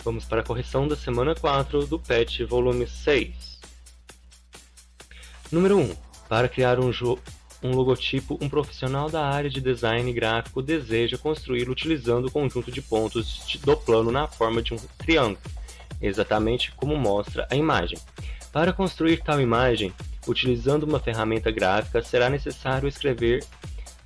Vamos para a correção da semana 4 do PET volume 6. Número 1. Para criar um logotipo, um profissional da área de design gráfico deseja construí-lo utilizando o conjunto de pontos do plano na forma de um triângulo, exatamente como mostra a imagem. Para construir tal imagem, utilizando uma ferramenta gráfica, será necessário escrever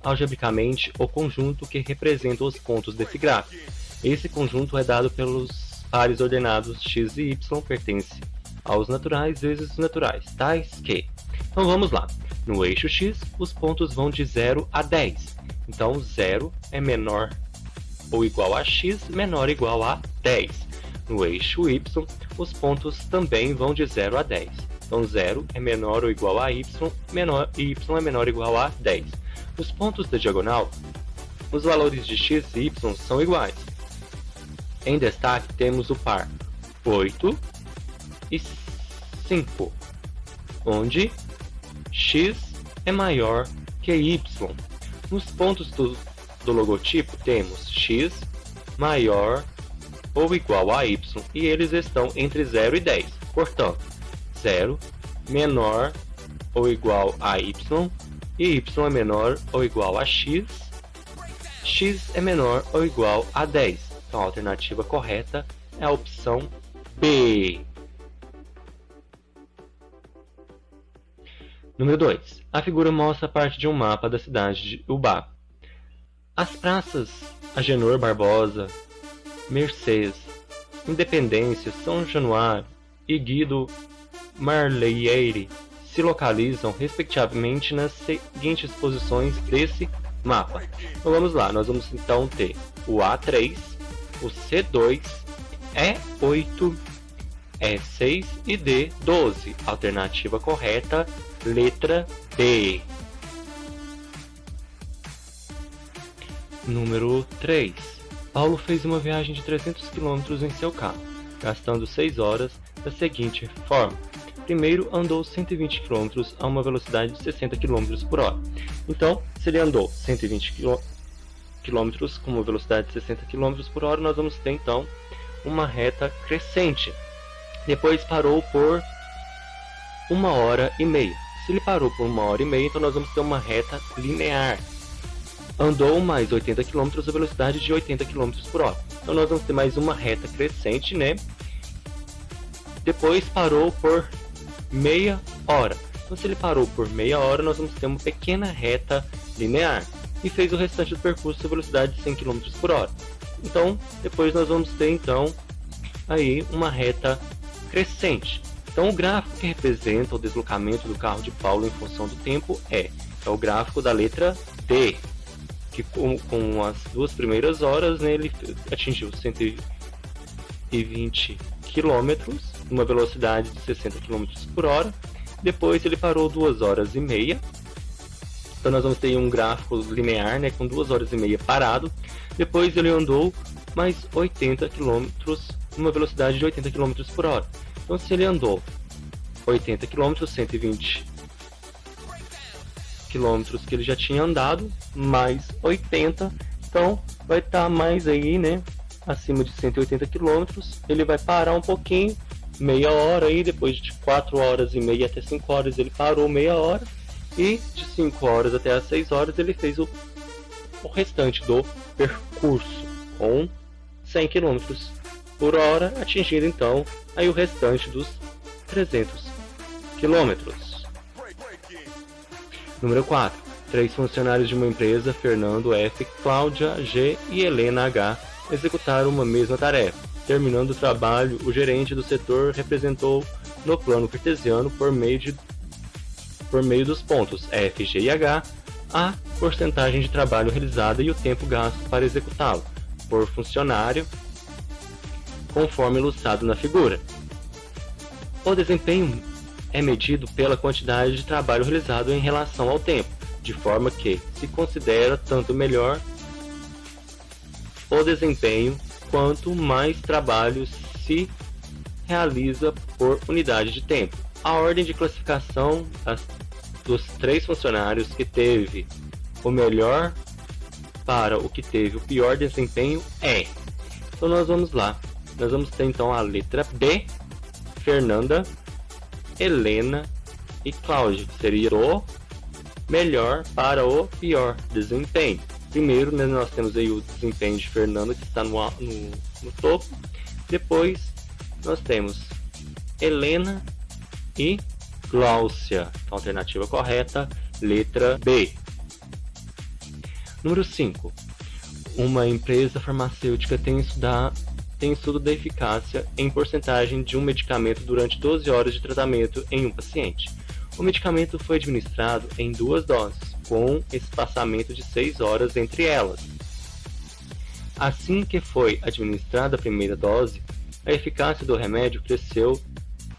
algebricamente o conjunto que representa os pontos desse gráfico. Esse conjunto é dado pelos pares ordenados x e y, pertence aos naturais vezes os naturais, tais que... Então vamos lá. No eixo x, os pontos vão de 0 a 10. Então 0 é menor ou igual a x, menor ou igual a 10. No eixo y, os pontos também vão de 0 a 10. Então 0 é menor ou igual a y, y é menor ou igual a 10. Nos pontos da diagonal, os valores de x e y são iguais. Em destaque temos o par 8 e 5, onde x é maior que y. Nos pontos do logotipo temos x maior ou igual a y e eles estão entre 0 e 10. Portanto, 0 menor ou igual a y e y é menor ou igual a x, x é menor ou igual a 10. Então a alternativa correta é a opção B. Número 2. A figura mostra parte de um mapa da cidade de Ubá. As praças Agenor Barbosa, Mercês, Independência, São Januário e Guido Marleieire se localizam respectivamente nas seguintes posições desse mapa. Então vamos lá, nós vamos então ter o A3, o C2, E8, E6 e D12. Alternativa correta, letra B. Número 3. Paulo fez uma viagem de 300 km em seu carro, gastando 6 horas da seguinte forma. Primeiro, andou 120 km a uma velocidade de 60 km por hora. Então, se ele andou 120 km com uma velocidade de 60 km por hora, nós vamos ter então uma reta crescente. Depois parou por 1h30. Se ele parou por 1h30, então nós vamos ter uma reta linear. Andou mais 80 km a velocidade de 80 km por hora. Então nós vamos ter mais uma reta crescente, né? Depois parou por meia hora. Então se ele parou por meia hora, nós vamos ter uma pequena reta linear. E fez o restante do percurso a velocidade de 100 km por hora. Então, depois nós vamos ter então aí uma reta crescente. Então, o gráfico que representa o deslocamento do carro de Paulo em função do tempo é o gráfico da letra D, que com as 2 primeiras horas, né, ele atingiu 120 km, uma velocidade de 60 km por hora. Depois ele parou 2h30. Então nós vamos ter um gráfico linear, né, com 2h30 parado. Depois ele andou mais 80 km, uma velocidade de 80 km por hora. Então se ele andou 80 km, 120 km que ele já tinha andado, mais 80, então vai estar mais aí, né, acima de 180 km. Ele vai parar um pouquinho, meia hora aí, depois de 4h30 até 5 horas ele parou meia hora. E de 5 horas até as 6 horas ele fez o restante do percurso com 100 km por hora, atingindo então aí o restante dos 300 km. Número 4. 3 funcionários de uma empresa, Fernando F, Cláudia G e Helena H, executaram uma mesma tarefa. Terminando o trabalho, o gerente do setor representou no plano cartesiano por meio dos pontos F, G e H, a porcentagem de trabalho realizada e o tempo gasto para executá-lo, por funcionário, conforme ilustrado na figura. O desempenho é medido pela quantidade de trabalho realizado em relação ao tempo, de forma que se considera tanto melhor o desempenho quanto mais trabalho se realiza por unidade de tempo. A ordem de classificação dos 3 funcionários que teve o melhor para o que teve o pior desempenho é. Então nós vamos lá. nós vamos ter então a letra B, Fernanda, Helena e Cláudia, que seria do melhor para o pior desempenho. Primeiro, né, nós temos aí o desempenho de Fernanda, que está no topo. Depois, nós temos Helena e Gláucia. Então, alternativa correta, letra B. Número 5. Uma empresa farmacêutica tem estudo da eficácia em porcentagem de um medicamento durante 12 horas de tratamento em um paciente. O medicamento foi administrado em 2 doses, com espaçamento de 6 horas entre elas. Assim que foi administrada a primeira dose, a eficácia do remédio cresceu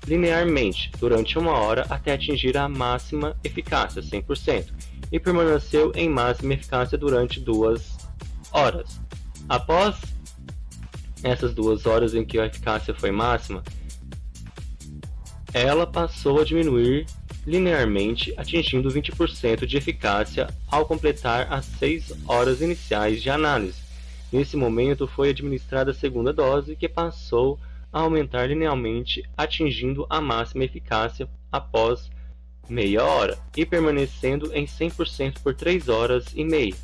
linearmente durante 1 hora até atingir a máxima eficácia, 100%, e permaneceu em máxima eficácia durante 2 horas. Após essas 2 horas em que a eficácia foi máxima, ela passou a diminuir linearmente, atingindo 20% de eficácia ao completar as 6 horas iniciais de análise. Nesse momento foi administrada a segunda dose, que passou a aumentar linearmente, atingindo a máxima eficácia após meia hora e permanecendo em 100% por 3 horas e meia.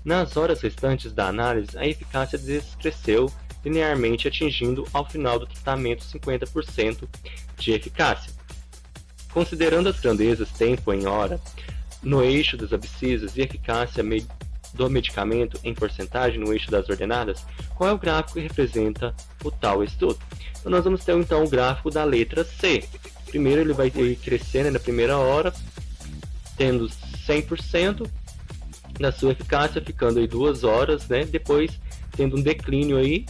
Nas horas restantes da análise, a eficácia descresceu linearmente, atingindo ao final do tratamento 50% de eficácia. Considerando as grandezas tempo em hora no eixo das abscissas e eficácia do medicamento em porcentagem no eixo das ordenadas, qual é o gráfico que representa o tal estudo? Então, nós vamos ter então o gráfico da letra C. Primeiro ele vai ir crescendo na primeira hora, tendo 100% da sua eficácia, ficando aí 2 horas, né? Depois tendo um declínio aí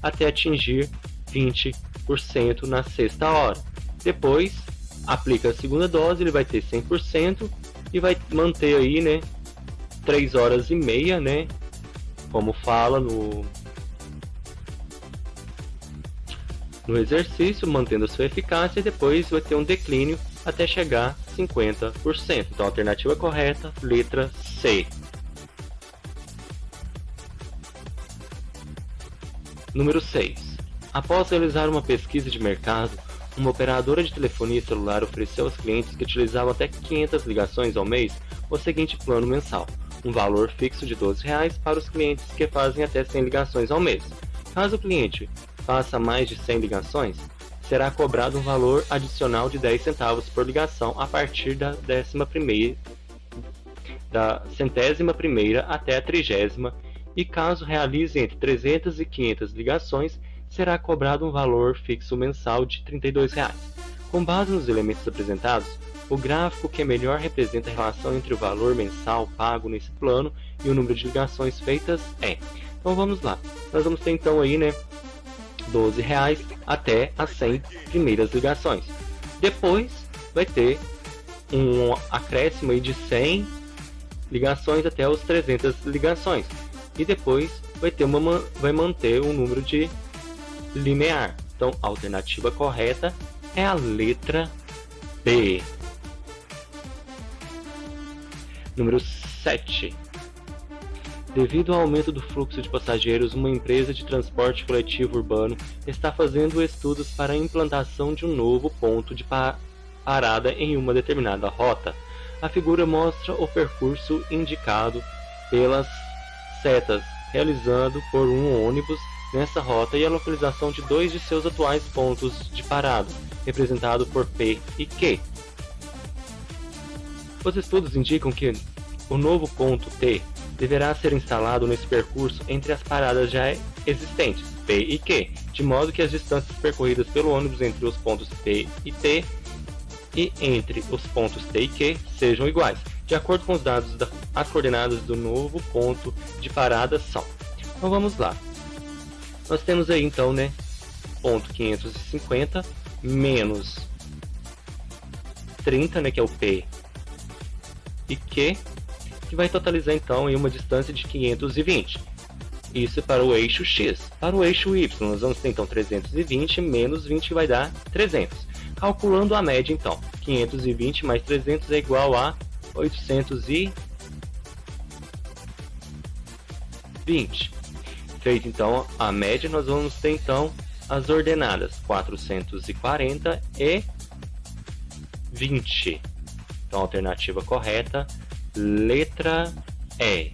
até atingir 20% na sexta hora. Depois aplica a segunda dose, ele vai ter 100% e vai manter aí, né, 3 horas e meia, né, como fala no exercício, mantendo a sua eficácia, e depois vai ter um declínio até chegar a 50%. Então, a alternativa correta, letra C. Número 6. Após realizar uma pesquisa de mercado, uma operadora de telefonia celular ofereceu aos clientes que utilizavam até 500 ligações ao mês o seguinte plano mensal: um valor fixo de R$ 12 para os clientes que fazem até 100 ligações ao mês. Caso o cliente faça mais de 100 ligações, será cobrado um valor adicional de 10 centavos por ligação a partir da 100ª até a 30ª, e caso realize entre 300 e 500 ligações, será cobrado um valor fixo mensal de R$ 32. Com base nos elementos apresentados, o gráfico que melhor representa a relação entre o valor mensal pago nesse plano e o número de ligações feitas é. Então vamos lá. Nós vamos ter então aí, né, R$ 12 até as 100 primeiras ligações. Depois vai ter um acréscimo aí de 100 ligações até os 300 ligações. E depois vai manter um número de linear. Então, a alternativa correta é a letra B. Número 7. Devido ao aumento do fluxo de passageiros, uma empresa de transporte coletivo urbano está fazendo estudos para a implantação de um novo ponto de parada em uma determinada rota. A figura mostra o percurso indicado pelas setas, realizado por um ônibus nessa rota, e a localização de 2 de seus atuais pontos de parada, representado por P e Q. Os estudos indicam que o novo ponto T deverá ser instalado nesse percurso entre as paradas já existentes, P e Q, de modo que as distâncias percorridas pelo ônibus entre os pontos P e T e entre os pontos T e Q sejam iguais. De acordo com os dados, as coordenadas do novo ponto de parada são. Então vamos lá. Nós temos aí então, né, ponto 550 menos 30, né, que é o P e Q, que vai totalizar então aí uma distância de 520. Isso para o eixo X. Para o eixo Y, nós vamos ter então 320 menos 20 vai dar 300. Calculando a média então, 520 mais 300 é igual a 820. Feito então a média, nós vamos ter então as ordenadas 440 e 20. Então, a alternativa correta, letra E.